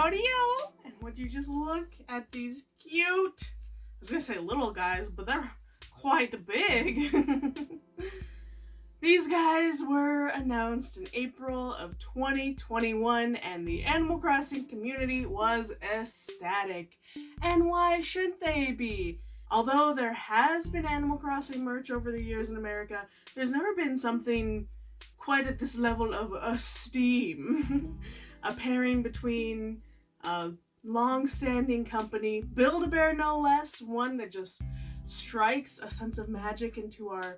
Howdy-o! And would you just look at these cute, I was gonna say little guys, but they're quite big. These guys were announced in April of 2021, and the Animal Crossing community was ecstatic. And why shouldn't they be? Although there has been Animal Crossing merch over the years in America, there's never been something quite at this level of esteem. A pairing between a long-standing company, Build-A-Bear no less, one that just strikes a sense of magic into our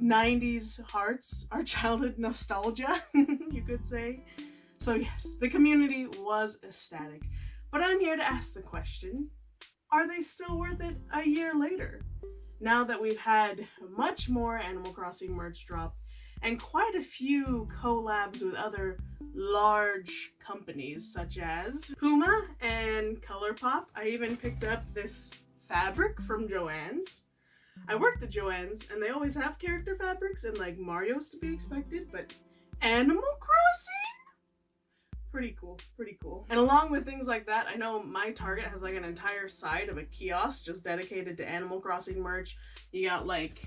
90s hearts, our childhood nostalgia, you could say. So yes, the community was ecstatic. But I'm here to ask the question, are they still worth it a year later? Now that we've had much more Animal Crossing merch drop and quite a few collabs with other large companies such as Puma and ColourPop. I even picked up this fabric from Joann's. I worked at Joann's and they always have character fabrics and like Mario's to be expected, but Animal Crossing? Pretty cool, pretty cool. And along with things like that, I know my Target has like an entire side of a kiosk just dedicated to Animal Crossing merch. You got like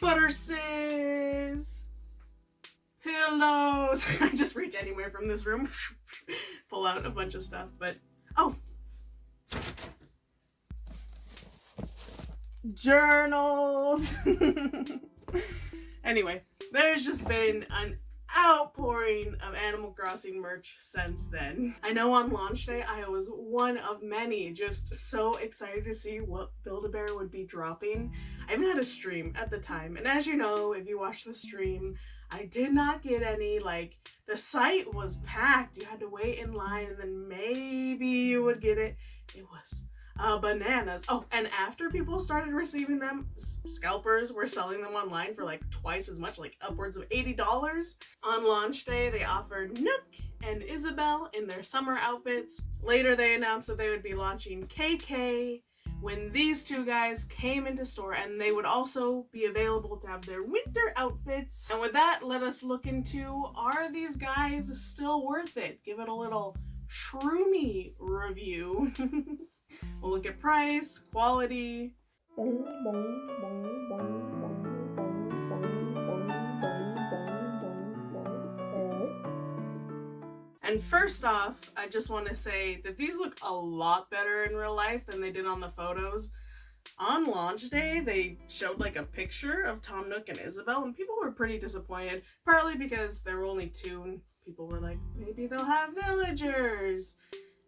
butterses, pillows. I just reach anywhere from this room, pull out a bunch of stuff, but oh, journals. Anyway, there's just been an outpouring of Animal Crossing merch since then. I know on launch day I was one of many just so excited to see what Build-A-Bear would be dropping. I even had a stream at the time, and as you know, if you watch the stream, I did not get any. Like, the site was packed, you had to wait in line and then maybe you would get it. It was bananas. Oh, and after people started receiving them, scalpers were selling them online for like twice as much, like upwards of $80. On launch day, they offered Nook and Isabelle in their summer outfits. Later, they announced that they would be launching K.K. when these two guys came into store, and they would also be available to have their winter outfits. And with that, let us look into, are these guys still worth it? Give it a little shroomy review. We'll look at price, quality. And first off, I just want to say that these look a lot better in real life than they did on the photos. On launch day, they showed like a picture of Tom Nook and Isabelle, and people were pretty disappointed, partly because there were only two, and people were like, maybe they'll have villagers.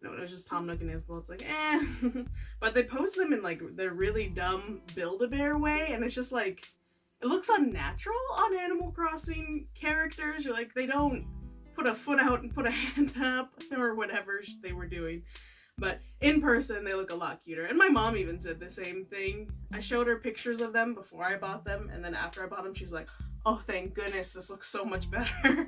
No, it was just Tom Nook and Isabelle. It's like, eh. But they posed them in like their really dumb Build-A-Bear way, and it's just like, it looks unnatural on Animal Crossing characters. You're like, they don't put a foot out and put a hand up or whatever they were doing. But in person, they look a lot cuter. And my mom even said the same thing. I showed her pictures of them before I bought them, and then after I bought them, she's like, oh, thank goodness, this looks so much better.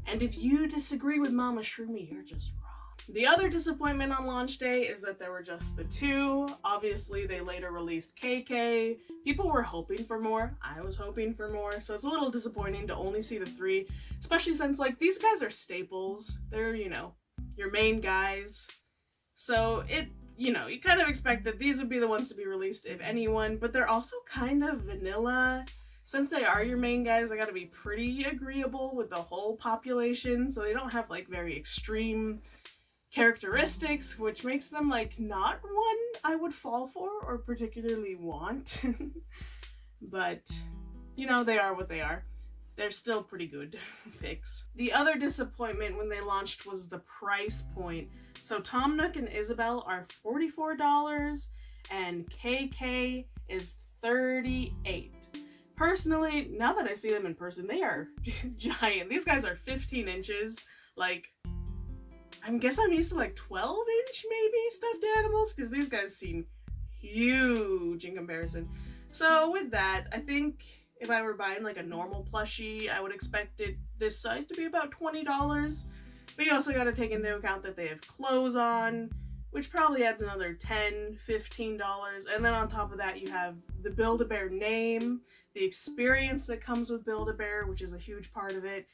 And if you disagree with Mama Shroomy, you're just wrong. The other disappointment on launch day is that there were just the two. Obviously, they later released KK. People were hoping for more. I was hoping for more. So it's a little disappointing to only see the three, especially since, like, these guys are staples. They're, you know, your main guys. So you kind of expect that these would be the ones to be released, if anyone, but they're also kind of vanilla. Since they are your main guys, they gotta be pretty agreeable with the whole population, so they don't have, like, very extreme characteristics, which makes them like not one I would fall for or particularly want. But you know, they are what they are. They're still pretty good picks. The other disappointment when they launched was the price point. So Tom Nook and Isabelle are $44 and KK is $38. Personally, now that I see them in person, they are giant. These guys are 15 inches. Like, I guess I'm used to like 12-inch maybe stuffed animals, because these guys seem huge in comparison. So with that, I think if I were buying like a normal plushie, I would expect this size to be about $20. But you also got to take into account that they have clothes on, which probably adds another $10, $15. And then on top of that, you have the Build-A-Bear name, the experience that comes with Build-A-Bear, which is a huge part of it.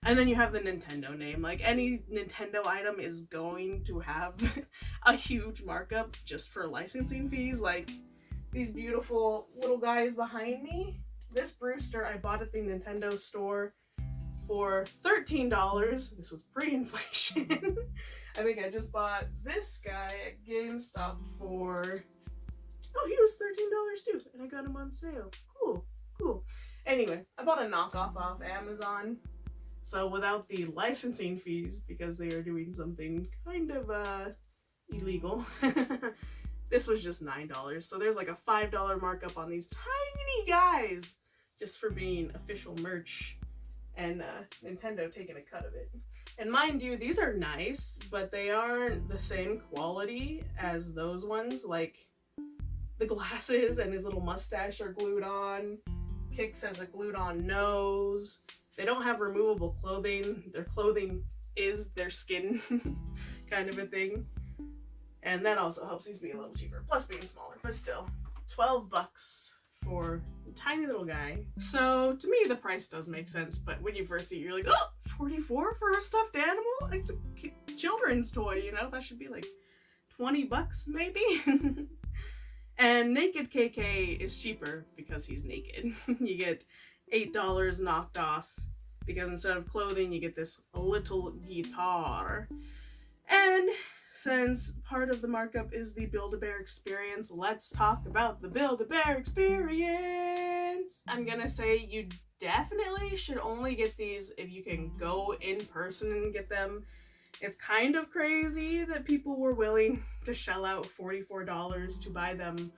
And then you have the Nintendo name. Like, any Nintendo item is going to have a huge markup just for licensing fees. Like, these beautiful little guys behind me. This Brewster I bought at the Nintendo store for $13. This was pre-inflation. I think I just bought this guy at GameStop for, oh, he was $13 too, and I got him on sale. Cool, cool. Anyway, I bought a knockoff off Amazon. So without the licensing fees, because they are doing something kind of illegal, this was just $9. So there's like a $5 markup on these tiny guys just for being official merch, and Nintendo taking a cut of it. And mind you, these are nice, but they aren't the same quality as those ones. Like, the glasses and his little mustache are glued on. Kix has a glued on nose. They don't have removable clothing. Their clothing is their skin, kind of a thing. And that also helps these be a little cheaper, plus being smaller, but still, $12 for a tiny little guy. So to me, the price does make sense, but when you first see it, you're like, oh, $44 for a stuffed animal? It's a children's toy, you know? That should be like $20 maybe? And Naked KK is cheaper because he's naked. You get $8 knocked off because instead of clothing, you get this little guitar. And since part of the markup is the Build-A-Bear experience, let's talk about the Build-A-Bear experience. I'm gonna say you definitely should only get these if you can go in person and get them. It's kind of crazy that people were willing to shell out $44 to buy them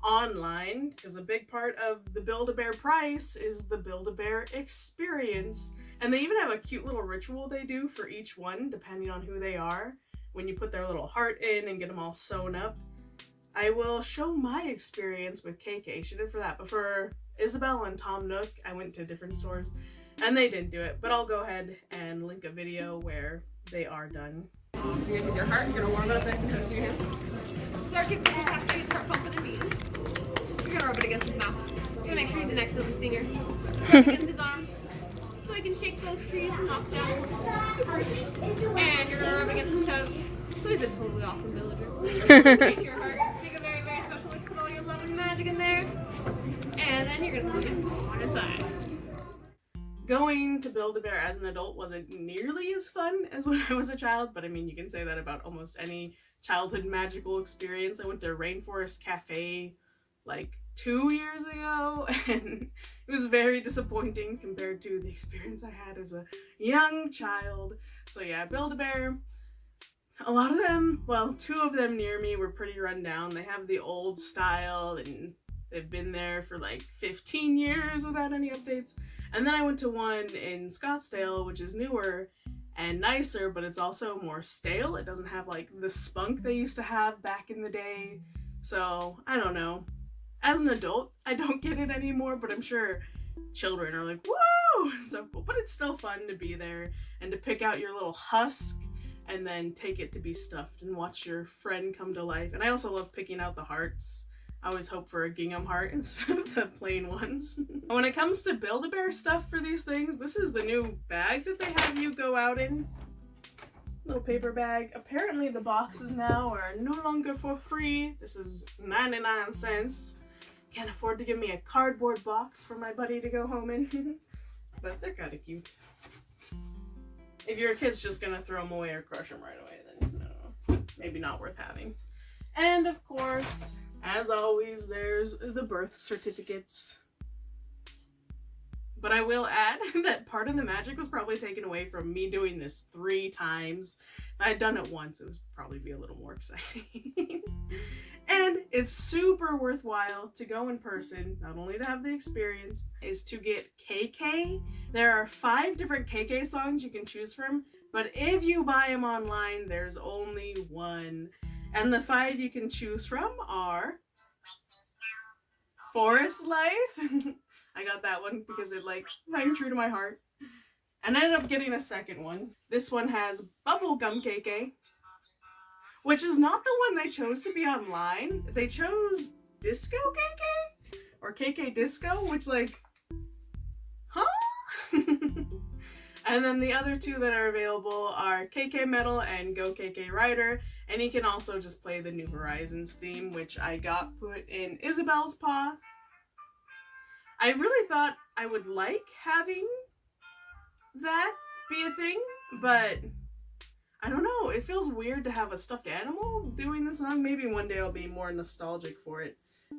online, because a big part of the Build-A-Bear price is the Build-A-Bear experience. And they even have a cute little ritual they do for each one, depending on who they are, when you put their little heart in and get them all sewn up. I will show my experience with KK. She did for that, but for Isabel and Tom Nook, I went to different stores and they didn't do it, but I'll go ahead and link a video where they are done. So you're gonna take your heart, you're gonna warm it up nice and close to your hands. Start keeping the half to his heart pumping and beating. You're gonna rub it against his mouth. You're gonna make sure he's next to the singer. Rub against his arms so he can shake those trees and knock down. And you're gonna rub against his toes so he's a totally awesome villager. Take your heart, make a very, very special wish, put all your love and magic in there. And then you're gonna squeeze it on inside. Going to Build-A-Bear as an adult wasn't nearly as fun as when I was a child, but I mean, you can say that about almost any childhood magical experience. I went to Rainforest Cafe like 2 years ago, and it was very disappointing compared to the experience I had as a young child. So yeah, Build-A-Bear, a lot of them, well, 2 of them near me were pretty run down. They have the old style, and they've been there for like 15 years without any updates. And then I went to one in Scottsdale, which is newer and nicer, but it's also more stale. It doesn't have like the spunk they used to have back in the day. So, I don't know. As an adult, I don't get it anymore, but I'm sure children are like, whoa, so cool. But it's still fun to be there and to pick out your little husk and then take it to be stuffed and watch your friend come to life. And I also love picking out the hearts. I always hope for a gingham heart instead of the plain ones. When it comes to Build-A-Bear stuff for these things, this is the new bag that they have you go out in. Little paper bag. Apparently the boxes now are no longer for free. This is 99 cents. Can't afford to give me a cardboard box for my buddy to go home in. But they're kind of cute. If your kid's just gonna throw them away or crush them right away, then no, maybe not worth having. And of course, as always, there's the birth certificates. But I will add that part of the magic was probably taken away from me doing this 3 times. If I had done it once, it would probably be a little more exciting. And it's super worthwhile to go in person, not only to have the experience, is to get KK. There are 5 different KK songs you can choose from, but if you buy them online, there's only 1. And the 5 you can choose from are Forest Life. I got that one because it like rang true to my heart. And I ended up getting a second one. This one has Bubblegum KK, which is not the one they chose to be online. They chose Disco KK? Or KK Disco, which like, huh? And then the other two that are available are KK Metal and Go KK Rider. And he can also just play the New Horizons theme, which I got put in Isabel's paw. I really thought I would like having that be a thing, but I don't know. It feels weird to have a stuffed animal doing the song. Maybe one day I'll be more nostalgic for it.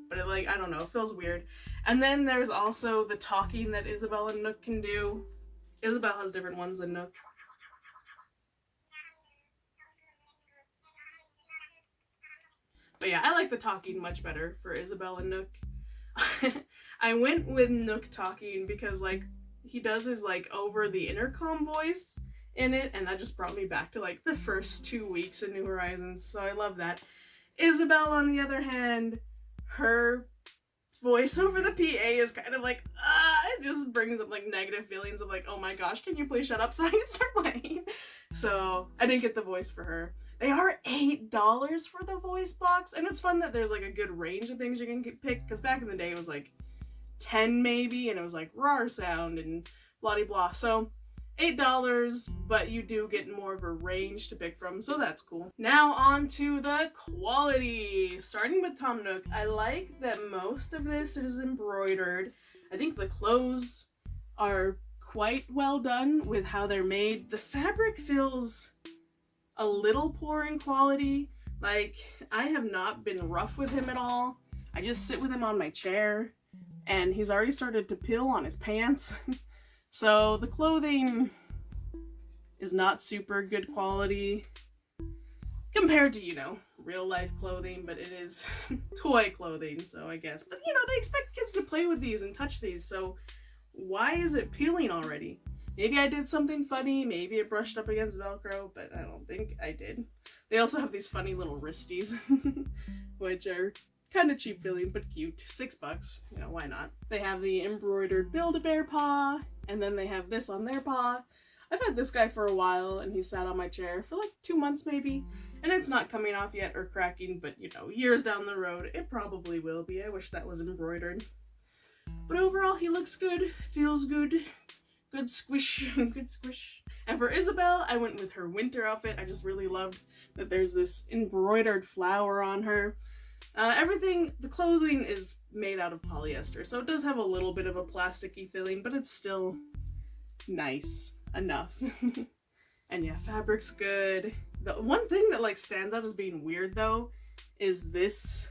But it, like, I don't know. It feels weird. And then there's also the talking that Isabel and Nook can do. Isabel has different ones than Nook. But yeah, I like the talking much better for Isabel and Nook. I went with Nook talking because, like, he does his, like, over the intercom voice in it, and that just brought me back to, like, the first 2 weeks in New Horizons, so I love that. Isabel, on the other hand, her voice over the PA is kind of like, it just brings up, like, negative feelings of, like, oh my gosh, can you please shut up so I can start playing? So, I didn't get the voice for her. They are $8 for the voice box, and it's fun that there's, like, a good range of things you can pick, because back in the day it was, like, 10 maybe, and it was, like, rawr sound and blah-de-blah. So, $8, but you do get more of a range to pick from, so that's cool. Now on to the quality. Starting with Tom Nook, I like that most of this is embroidered. I think the clothes are quite well done with how they're made. The fabric feels a little poor in quality. Like, I have not been rough with him at all. I just sit with him on my chair, and he's already started to peel on his pants. So the clothing is not super good quality compared to, you know, real life clothing, but it is toy clothing, so I guess. But, you know, they expect kids to play with these and touch these, so why is it peeling already? Maybe I did something funny, maybe it brushed up against Velcro, but I don't think I did. They also have these funny little wristies, which are kind of cheap feeling, but cute. $6, you know, why not? They have the embroidered Build-A-Bear paw, and then they have this on their paw. I've had this guy for a while, and he sat on my chair for like 2 months maybe, and it's not coming off yet or cracking, but you know, years down the road, it probably will be. I wish that was embroidered. But overall, he looks good, feels good, good squish, good squish. And for Isabel, I went with her winter outfit. I just really loved that there's this embroidered flower on her. Everything, the clothing is made out of polyester, so it does have a little bit of a plasticky feeling, but it's still nice enough. And yeah, fabric's good. The one thing that like stands out as being weird though is this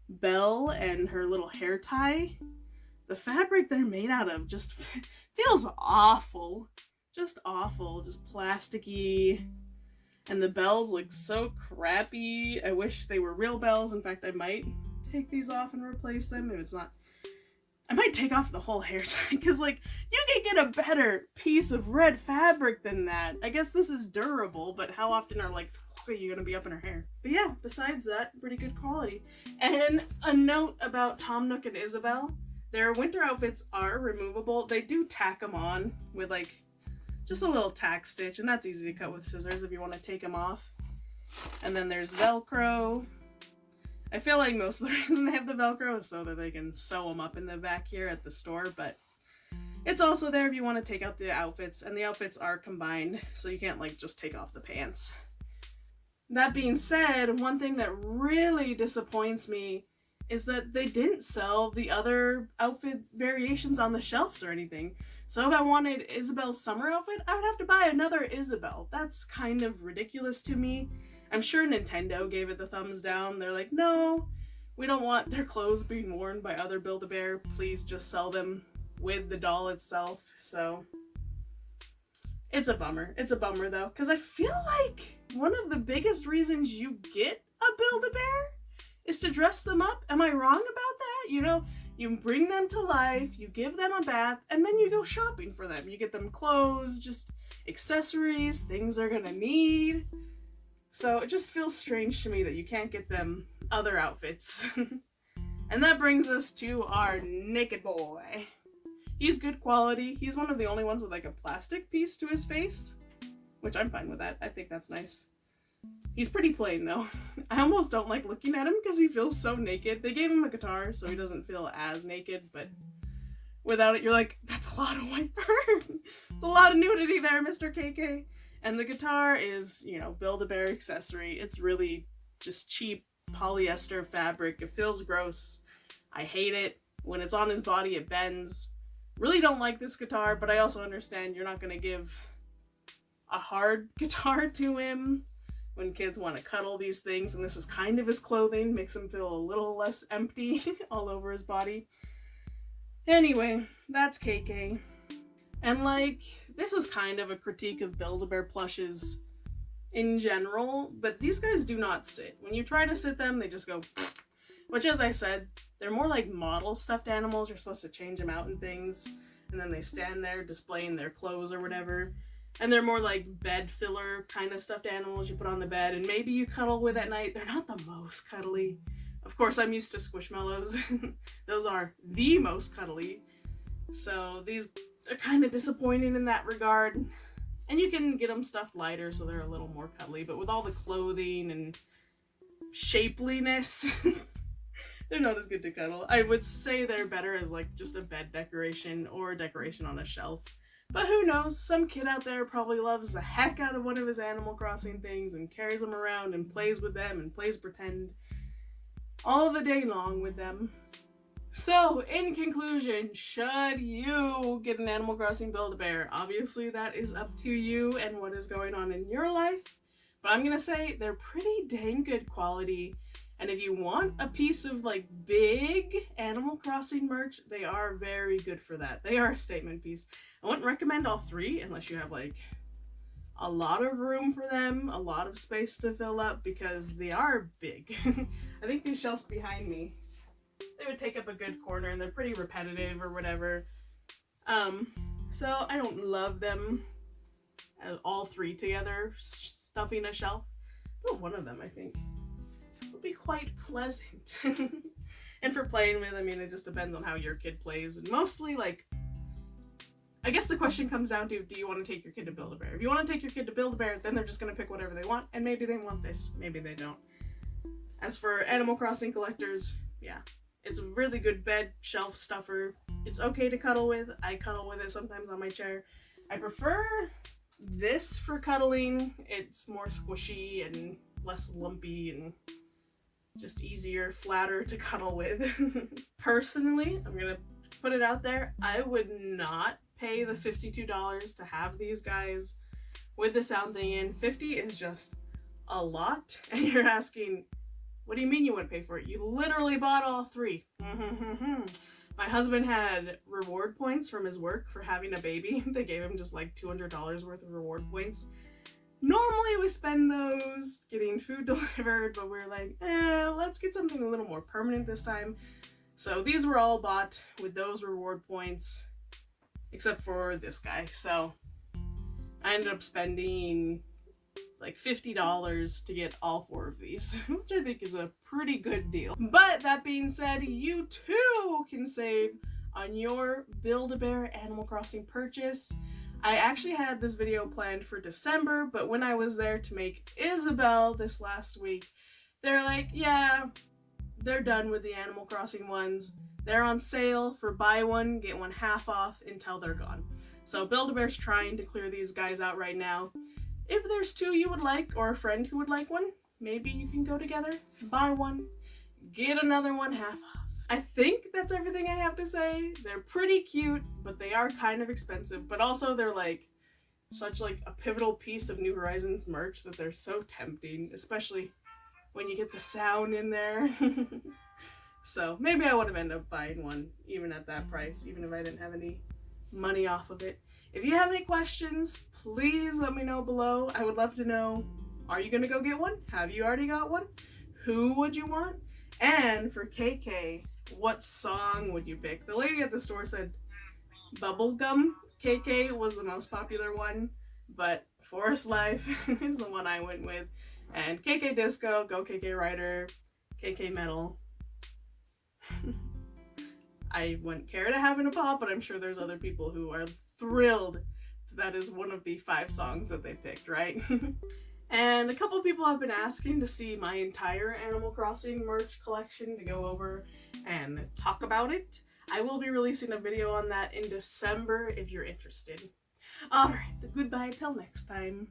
bell and her little hair tie. The fabric they're made out of just feels awful. Just awful, just plasticky. And the bells look so crappy. I wish they were real bells. In fact, I might take these off and replace them if it's not. I might take off the whole hair tie because, like, you can get a better piece of red fabric than that. I guess this is durable, but how often are, like, you gonna be up in her hair? But yeah, besides that, pretty good quality. And a note about Tom Nook and Isabel. Their winter outfits are removable. They do tack them on with, like, just a little tack stitch, and that's easy to cut with scissors if you want to take them off. And then there's Velcro. I feel like most of the reason they have the Velcro is so that they can sew them up in the back here at the store, but it's also there if you want to take out the outfits, and the outfits are combined, so you can't, like, just take off the pants. That being said, one thing that really disappoints me is that they didn't sell the other outfit variations on the shelves or anything. So if I wanted Isabel's summer outfit, I would have to buy another Isabel. That's kind of ridiculous to me. I'm sure Nintendo gave it the thumbs down. They're like, no, we don't want their clothes being worn by other Build-A-Bear. Please just sell them with the doll itself. So it's a bummer. It's a bummer though, because I feel like one of the biggest reasons you get a Build-A-Bear is to dress them up. Am I wrong about that? You know, you bring them to life, you give them a bath, and then you go shopping for them. You get them clothes, just accessories, things they're gonna need. So it just feels strange to me that you can't get them other outfits. And that brings us to our naked boy. He's good quality. He's one of the only ones with like a plastic piece to his face, which I'm fine with that. I think that's nice. He's pretty plain though. I almost don't like looking at him because he feels so naked. They gave him a guitar so he doesn't feel as naked, but without it you're like, that's a lot of white fur. It's a lot of nudity there, Mr. KK. And the guitar is, you know, Build-A-Bear accessory. It's really just cheap polyester fabric. It feels gross. I hate it. When it's on his body, it bends. Really don't like this guitar, but I also understand you're not going to give a hard guitar to him when kids want to cuddle these things, and this is kind of his clothing, makes him feel a little less empty all over his body. Anyway, that's KK. And like, this is kind of a critique of Build-A-Bear plushes in general, but these guys do not sit. When you try to sit them, they just go, which, as I said, they're more like model stuffed animals. You're supposed to change them out and things, and then they stand there displaying their clothes or whatever. And they're more like bed filler kind of stuffed animals you put on the bed and maybe you cuddle with at night. They're not the most cuddly. Of course, I'm used to Squishmallows. Those are the most cuddly. So these are kind of disappointing in that regard. And you can get them stuffed lighter so they're a little more cuddly. But with all the clothing and shapeliness, they're not as good to cuddle. I would say they're better as like just a bed decoration or a decoration on a shelf. But who knows, some kid out there probably loves the heck out of one of his Animal Crossing things and carries them around and plays with them and plays pretend all the day long with them. So, in conclusion, should you get an Animal Crossing Build-A-Bear? Obviously that is up to you and what is going on in your life, but I'm gonna say they're pretty dang good quality. And if you want a piece of like big Animal Crossing merch, they are very good for that. They are a statement piece. I wouldn't recommend all three unless you have like a lot of room for them, a lot of space to fill up, because they are big. I think these shelves behind me, they would take up a good corner and they're pretty repetitive or whatever. So I don't love them all three together, stuffing a shelf. Oh, one of them I think would be quite pleasant. And for playing with, I mean, it just depends on how your kid plays. And mostly, like, I guess the question comes down to, do you want to take your kid to Build-A-Bear? If you want to take your kid to Build-A-Bear, then they're just going to pick whatever they want, and maybe they want this, maybe they don't. As for Animal Crossing collectors, yeah, it's a really good bed shelf stuffer. It's okay to cuddle with. I cuddle with it sometimes on my chair. I prefer this for cuddling. It's more squishy and less lumpy and just easier, flatter to cuddle with. Personally, I'm gonna put it out there, I would not pay the $52 to have these guys with the sound thing in. $50 is just a lot, and you're asking, what do you mean you wouldn't pay for it? You literally bought all three. My husband had reward points from his work for having a baby. They gave him just like $200 worth of reward points. Normally we spend those getting food delivered, but we're like, let's get something a little more permanent this time. So these were all bought with those reward points, except for this guy. So I ended up spending like $50 to get all four of these, which I think is a pretty good deal. But that being said, you too can save on your Build-A-Bear Animal Crossing purchase. I actually had this video planned for December, but when I was there to make Isabel this last week, they're like, yeah, they're done with the Animal Crossing ones. They're on sale for buy one, get one half off until they're gone. So Build-A-Bear's trying to clear these guys out right now. If there's two you would like, or a friend who would like one, maybe you can go together, buy one, get another one half off. I think that's everything I have to say. They're pretty cute, but they are kind of expensive, but also they're like such like a pivotal piece of New Horizons merch that they're so tempting, especially when you get the sound in there. So maybe I would have ended up buying one even at that price, even if I didn't have any money off of it. If you have any questions, please let me know below. I would love to know, are you gonna go get one? Have you already got one? Who would you want? And for KK, what song would you pick? The lady at the store said Bubblegum. KK was the most popular one, but Forest Life is the one I went with. And KK Disco, Go KK Rider, KK Metal. I wouldn't care to have in a pop, but I'm sure there's other people who are thrilled that is one of the 5 songs that they picked, right? And a couple people have been asking to see my entire Animal Crossing merch collection, to go over and talk about it. I will be releasing a video on that in December if you're interested. Alright, goodbye till next time.